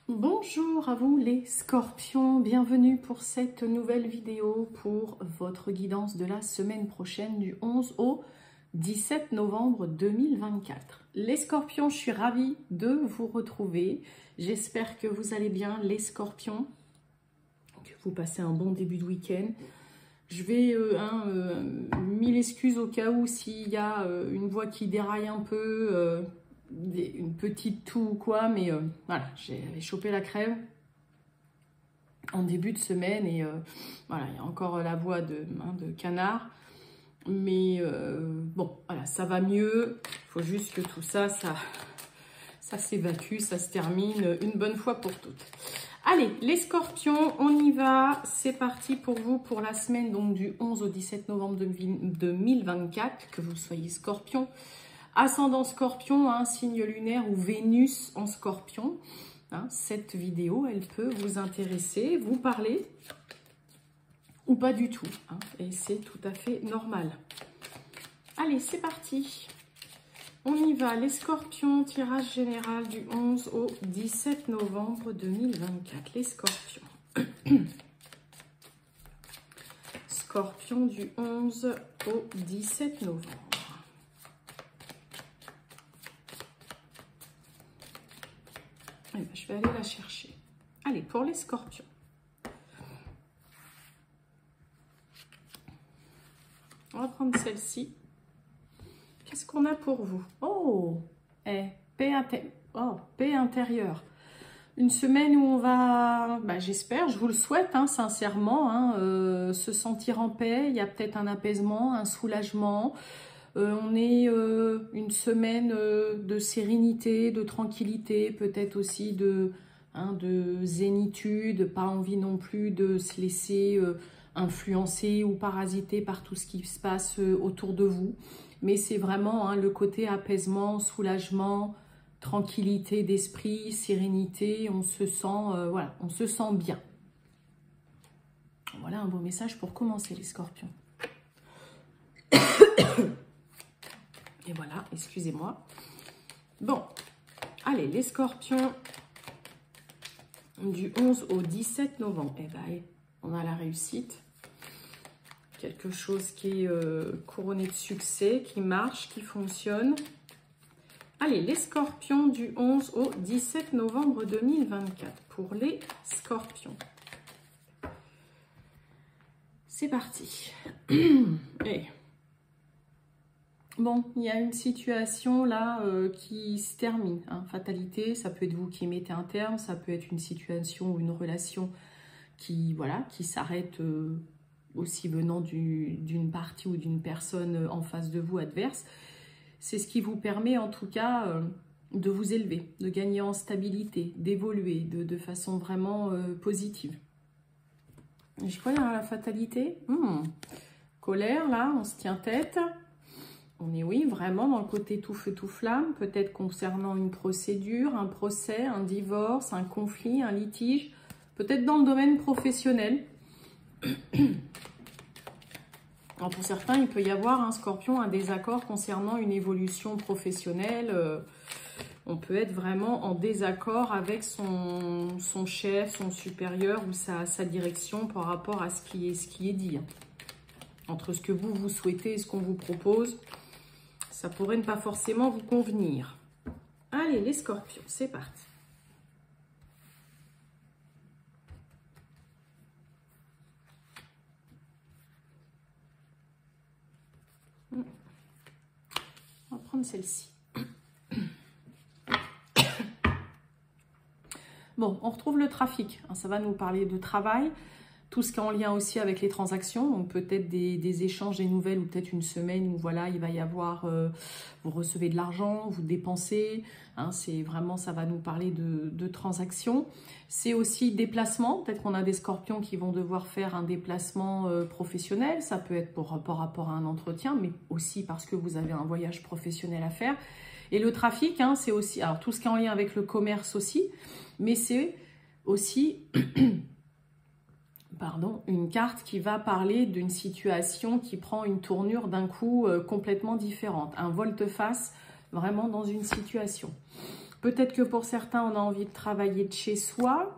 Bonjour à vous les scorpions, bienvenue pour cette nouvelle vidéo pour votre guidance de la semaine prochaine du 11 au 17 novembre 2024. Les scorpions, je suis ravie de vous retrouver. J'espère que vous allez bien les scorpions, que vous passez un bon début de week-end. Je vais, mille excuses au cas où s'il y a une voix qui déraille un peu, une petite toux ou quoi, mais voilà, j'ai chopé la crève en début de semaine et voilà, il y a encore la voix de canard, mais bon, voilà, ça va mieux. Il faut juste que tout ça s'évacue, ça se termine une bonne fois pour toutes. Allez, les scorpions, on y va. C'est parti pour vous pour la semaine donc du 11 au 17 novembre 2024, que vous soyez scorpion, ascendant scorpion, hein, signe lunaire ou Vénus en scorpion. Hein, cette vidéo, elle peut vous intéresser, vous parler ou pas du tout. Hein, et c'est tout à fait normal. Allez, c'est parti. On y va, les scorpions, tirage général du 11 au 17 novembre 2024. Les scorpions. Scorpions du 11 au 17 novembre. Eh bien, je vais aller la chercher. Allez, pour les scorpions. On va prendre celle-ci. Qu'est-ce qu'on a pour vous? Oh, paix intérieure. Une semaine où on va, j'espère, je vous le souhaite, hein, sincèrement, hein, se sentir en paix. Il y a peut-être un apaisement, un soulagement. On est une semaine de sérénité, de tranquillité, peut-être aussi de zénitude. Pas envie non plus de se laisser influencer ou parasiter par tout ce qui se passe autour de vous. Mais c'est vraiment le côté apaisement, soulagement, tranquillité d'esprit, sérénité. On se sent, voilà, on se sent bien. Voilà un beau message pour commencer les scorpions. Et voilà, excusez-moi. Bon, allez, les scorpions du 11 au 17 novembre. Eh bien, on a la réussite. Quelque chose qui est couronné de succès, qui marche, qui fonctionne. Allez, les scorpions du 11 au 17 novembre 2024 pour les scorpions. C'est parti. Et bon, il y a une situation là qui se termine. Hein. Fatalité, ça peut être vous qui mettez un terme, ça peut être une situation ou une relation qui, voilà, qui s'arrête aussi venant d'une partie ou d'une personne en face de vous adverse. C'est ce qui vous permet en tout cas de vous élever, de gagner en stabilité, d'évoluer de façon vraiment positive. Je crois dans la fatalité. Colère, là, on se tient tête. On est, oui, vraiment dans le côté tout feu, tout flamme, peut-être concernant une procédure, un procès, un divorce, un conflit, un litige, peut-être dans le domaine professionnel. Alors pour certains, il peut y avoir un scorpion, un désaccord concernant une évolution professionnelle. On peut être vraiment en désaccord avec son chef, son supérieur ou sa direction par rapport à ce qui est dit. Entre ce que vous souhaitez et ce qu'on vous propose, ça pourrait ne pas forcément vous convenir. Allez, les scorpions, c'est parti. On va prendre celle-ci. Bon, on retrouve le trafic. Ça va nous parler de travail. Tout ce qui est en lien aussi avec les transactions, donc peut-être des échanges, des nouvelles, ou peut-être une semaine où voilà, il va y avoir, vous recevez de l'argent, vous dépensez, hein, c'est vraiment, ça va nous parler de transactions. C'est aussi déplacement, peut-être qu'on a des scorpions qui vont devoir faire un déplacement professionnel, ça peut être par rapport à un entretien, mais aussi parce que vous avez un voyage professionnel à faire. Et le trafic, hein, c'est aussi, alors tout ce qui est en lien avec le commerce aussi, mais c'est aussi... Pardon, une carte qui va parler d'une situation qui prend une tournure d'un coup complètement différente. Un volte-face vraiment dans une situation. Peut-être que pour certains, on a envie de travailler de chez soi.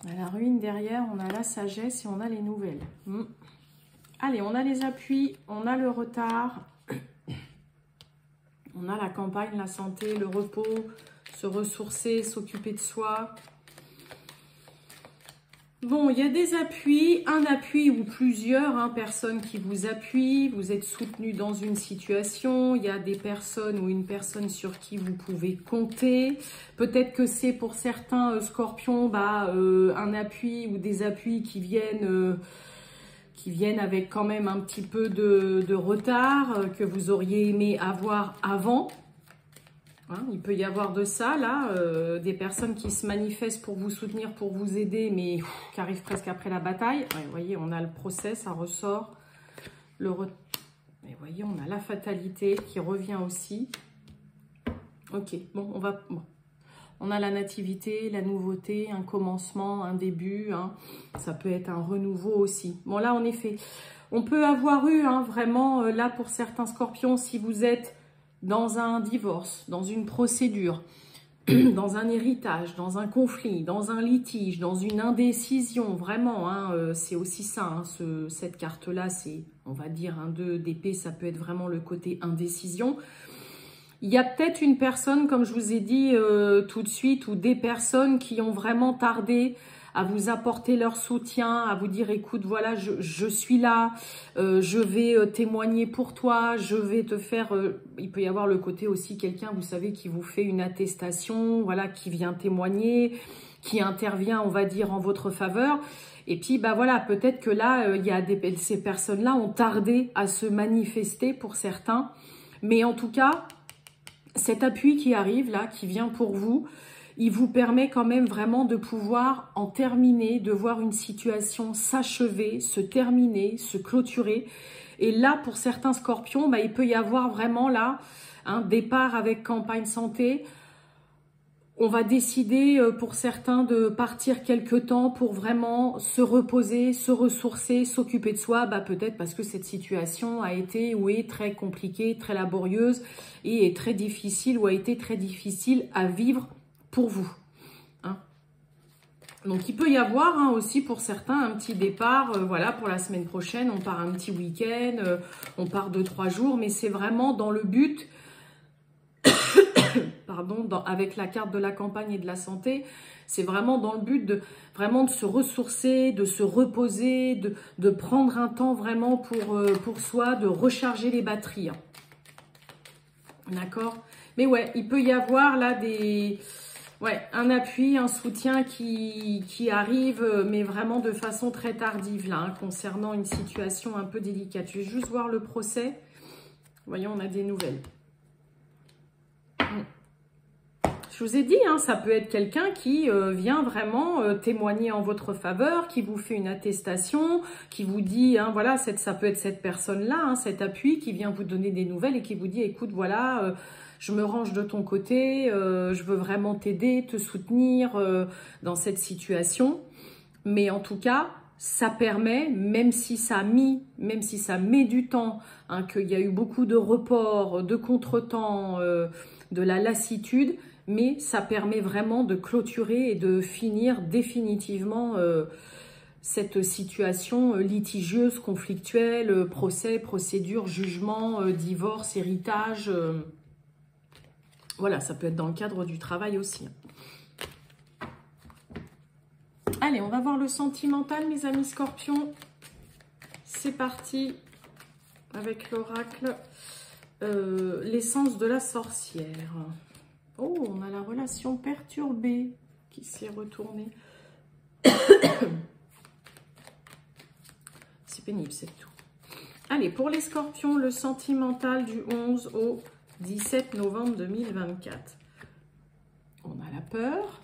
On a la ruine derrière, on a la sagesse et on a les nouvelles. Allez, on a les appuis, on a le retard. On a la campagne, la santé, le repos, se ressourcer, s'occuper de soi. Bon, il y a des appuis, un appui ou plusieurs personnes qui vous appuient. Vous êtes soutenu dans une situation. Il y a des personnes ou une personne sur qui vous pouvez compter. Peut-être que c'est pour certains scorpions un appui ou des appuis qui viennent avec quand même un petit peu de retard, que vous auriez aimé avoir avant. Il peut y avoir de ça, là, des personnes qui se manifestent pour vous soutenir, pour vous aider, mais qui arrivent presque après la bataille. Ouais, vous voyez, on a le procès, ça ressort. Et vous voyez, on a la fatalité qui revient aussi. Ok, bon, on a la nativité, la nouveauté, un commencement, un début. Ça peut être un renouveau aussi. Bon, là, en effet, on peut avoir eu vraiment, là, pour certains scorpions, si vous êtes dans un divorce, dans une procédure, dans un héritage, dans un conflit, dans un litige, dans une indécision, vraiment, c'est aussi ça, cette carte-là, c'est, on va dire, un 2 d'épée, ça peut être vraiment le côté indécision. Il y a peut-être une personne, comme je vous ai dit tout de suite, ou des personnes qui ont vraiment tardé à vous apporter leur soutien, à vous dire, écoute, voilà, je suis là, je vais témoigner pour toi, je vais te faire... il peut y avoir le côté aussi, quelqu'un, vous savez, qui vous fait une attestation, voilà, qui vient témoigner, qui intervient, on va dire, en votre faveur. Et puis, voilà, peut-être que là, ces personnes-là ont tardé à se manifester pour certains. Mais en tout cas, cet appui qui arrive là, qui vient pour vous, il vous permet quand même vraiment de pouvoir en terminer, de voir une situation s'achever, se terminer, se clôturer. Et là, pour certains scorpions, il peut y avoir vraiment là un départ avec campagne santé. On va décider pour certains de partir quelque temps pour vraiment se reposer, se ressourcer, s'occuper de soi. Peut-être parce que cette situation a été ou est très compliquée, très laborieuse et est très difficile ou a été très difficile à vivre pour vous. Donc, il peut y avoir aussi pour certains un petit départ. Voilà, pour la semaine prochaine, on part un petit week-end, on part 2-3 jours. Mais c'est vraiment dans le but... Pardon, avec la carte de la campagne et de la santé, c'est vraiment dans le but de se ressourcer, de se reposer, de prendre un temps vraiment pour soi, de recharger les batteries. D'accord? Mais ouais, il peut y avoir là un appui, un soutien qui arrive, mais vraiment de façon très tardive là, concernant une situation un peu délicate. Je vais juste voir le procès. Voyons, on a des nouvelles. Je vous ai dit, ça peut être quelqu'un qui vient vraiment témoigner en votre faveur, qui vous fait une attestation, qui vous dit, voilà, ça peut être cette personne-là, cet appui qui vient vous donner des nouvelles et qui vous dit, écoute, voilà, je me range de ton côté, je veux vraiment t'aider, te soutenir dans cette situation. Mais en tout cas, ça permet, même si ça met du temps, qu'il y a eu beaucoup de reports, de contretemps, de la lassitude, mais ça permet vraiment de clôturer et de finir définitivement cette situation litigieuse, conflictuelle, procès, procédure, jugement, divorce, héritage. Voilà, ça peut être dans le cadre du travail aussi. Allez, on va voir le sentimental, mes amis scorpions. C'est parti avec l'oracle. L'essence de la sorcière. Oh, on a la relation perturbée qui s'est retournée. C'est pénible, c'est tout. Allez, pour les scorpions, le sentimental du 11 au 17 novembre 2024. On a la peur.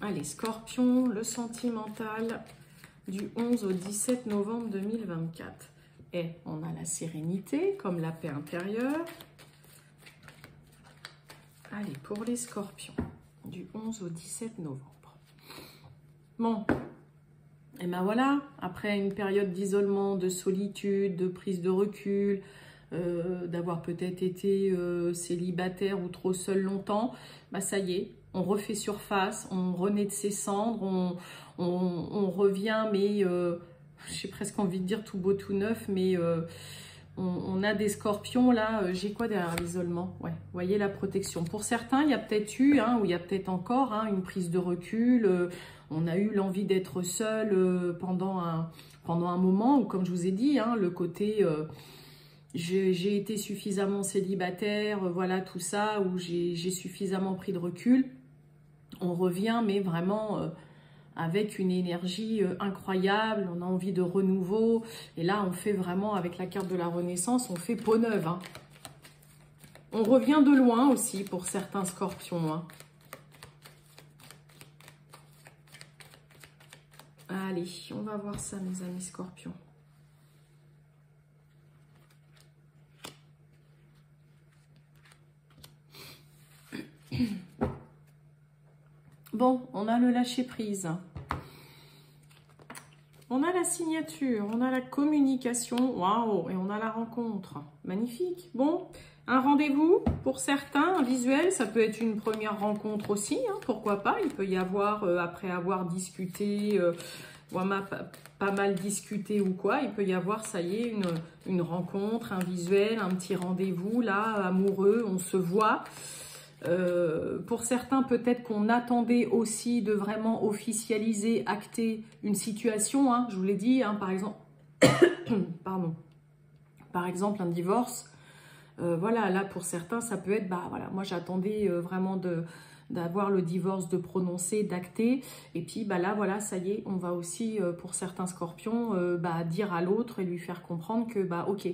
Allez, scorpion, le sentimental du 11 au 17 novembre 2024. Et on a la sérénité, comme la paix intérieure. Allez, pour les scorpions, du 11 au 17 novembre. Bon, et ben voilà, après une période d'isolement, de solitude, de prise de recul, d'avoir peut-être été célibataire ou trop seul longtemps, bah ça y est, on refait surface, on renaît de ses cendres, on revient, mais j'ai presque envie de dire tout beau, tout neuf, mais on a des scorpions là. J'ai quoi derrière l'isolement? Ouais, vous voyez la protection. Pour certains, il y a peut-être eu, hein, ou il y a peut-être encore une prise de recul. On a eu l'envie d'être seul pendant un moment, ou comme je vous ai dit, le côté j'ai été suffisamment célibataire, voilà tout ça, où j'ai suffisamment pris de recul. On revient, mais vraiment avec une énergie incroyable, on a envie de renouveau. Et là, on fait vraiment, avec la carte de la Renaissance, on fait peau neuve. On revient de loin aussi pour certains scorpions. Allez, on va voir ça, mes amis scorpions. Bon, on a le lâcher-prise. On a la signature, on a la communication, waouh, et on a la rencontre. Magnifique. Bon, un rendez-vous pour certains, un visuel, ça peut être une première rencontre aussi, pourquoi pas. Il peut y avoir, après avoir discuté, pas mal discuté ou quoi, il peut y avoir, ça y est, une rencontre, un visuel, un petit rendez-vous, là, amoureux, on se voit. Pour certains, peut-être qu'on attendait aussi de vraiment officialiser, acter une situation. Je vous l'ai dit, par exemple, pardon, par exemple un divorce. Voilà, là pour certains, ça peut être, voilà, moi j'attendais vraiment d'avoir le divorce, de prononcer, d'acter. Et puis là, voilà, ça y est, on va aussi, pour certains scorpions, dire à l'autre et lui faire comprendre que, ok,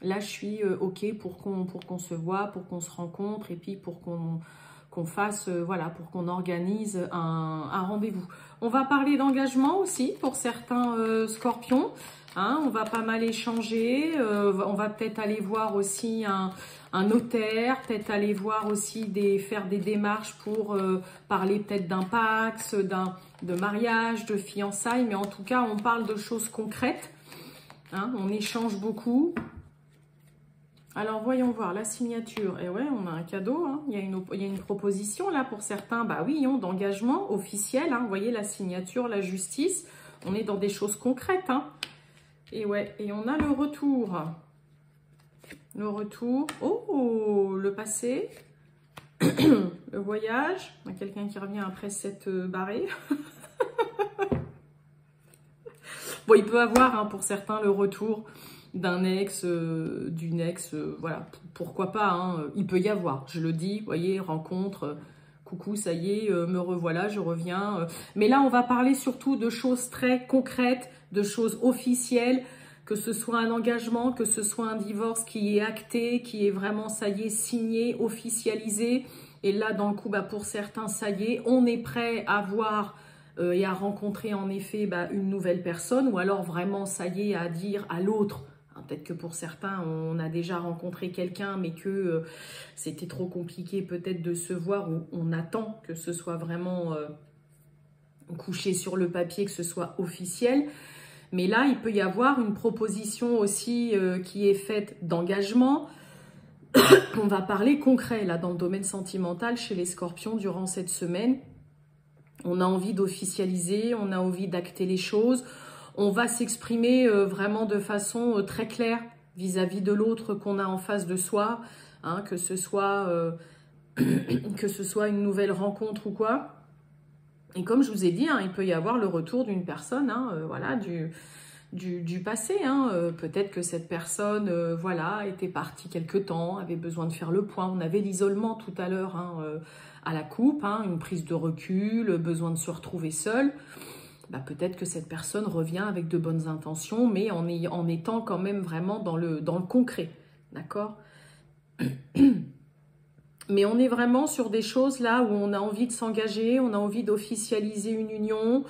là, je suis OK pour qu'on se voit, pour qu'on se rencontre et puis pour qu'on fasse, voilà, pour qu'on organise un rendez-vous. On va parler d'engagement aussi pour certains scorpions. On va pas mal échanger. On va peut-être aller voir aussi un notaire, peut-être aller voir aussi faire des démarches pour parler peut-être d'un pax, de mariage, de fiançailles. Mais en tout cas, on parle de choses concrètes. On échange beaucoup. Alors, voyons voir la signature. Et ouais, on a un cadeau. Il y a une proposition là pour certains. Oui, d'engagement officiel. Vous voyez la signature, la justice. On est dans des choses concrètes. Et ouais, et on a le retour. Le retour. Oh, le passé. Le voyage. On a quelqu'un qui revient après cette barrée. Bon, il peut avoir pour certains le retour d'un ex, d'une ex, voilà, pourquoi pas, il peut y avoir, je le dis, vous voyez, rencontre, coucou, ça y est, me revoilà, je reviens. Mais là, on va parler surtout de choses très concrètes, de choses officielles, que ce soit un engagement, que ce soit un divorce qui est acté, qui est vraiment, ça y est, signé, officialisé. Et là, dans le coup, pour certains, ça y est, on est prêt à voir et à rencontrer en effet une nouvelle personne, ou alors vraiment, ça y est, à dire à l'autre. Peut-être que pour certains, on a déjà rencontré quelqu'un, mais que c'était trop compliqué peut-être de se voir, ou on attend que ce soit vraiment couché sur le papier, que ce soit officiel. Mais là, il peut y avoir une proposition aussi qui est faite d'engagement. On va parler concret, là, dans le domaine sentimental, chez les scorpions, durant cette semaine. On a envie d'officialiser, on a envie d'acter les choses. On va s'exprimer vraiment de façon très claire vis-à-vis de l'autre qu'on a en face de soi, que ce soit une nouvelle rencontre ou quoi. Et comme je vous ai dit, il peut y avoir le retour d'une personne, voilà, du passé. Peut-être que cette personne, voilà, était partie quelque temps, avait besoin de faire le point. On avait l'isolement tout à l'heure à la coupe, une prise de recul, besoin de se retrouver seul. Peut-être que cette personne revient avec de bonnes intentions, mais en étant quand même vraiment dans le concret, d'accord? Mais on est vraiment sur des choses là où on a envie de s'engager, on a envie d'officialiser une union.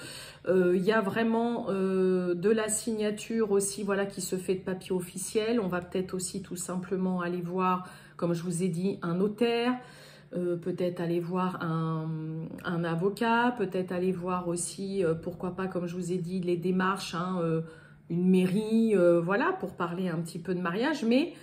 Il y a vraiment de la signature aussi, voilà, qui se fait de papier officiel. On va peut-être aussi tout simplement aller voir, comme je vous ai dit, un notaire. Peut-être aller voir un avocat, peut-être aller voir aussi, pourquoi pas, comme je vous ai dit, les démarches, une mairie, voilà, pour parler un petit peu de mariage. Mais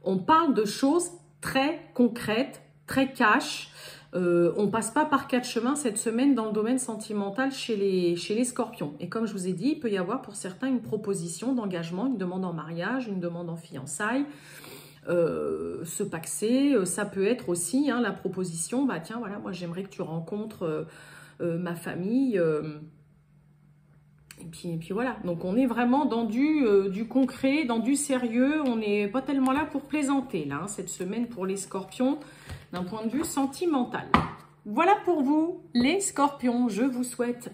On parle de choses très concrètes, très cash. On passe pas par quatre chemins cette semaine dans le domaine sentimental chez les scorpions. Et comme je vous ai dit, il peut y avoir pour certains une proposition d'engagement, une demande en mariage, une demande en fiançailles. Se paxer, ça peut être aussi la proposition, bah tiens, voilà, moi j'aimerais que tu rencontres ma famille, et puis voilà. Donc on est vraiment dans du concret, dans du sérieux, on n'est pas tellement là pour plaisanter, là, cette semaine pour les scorpions, d'un point de vue sentimental. Voilà pour vous, les scorpions, je vous souhaite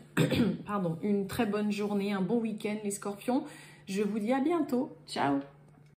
pardon, une très bonne journée, un bon week-end les scorpions, je vous dis à bientôt, ciao.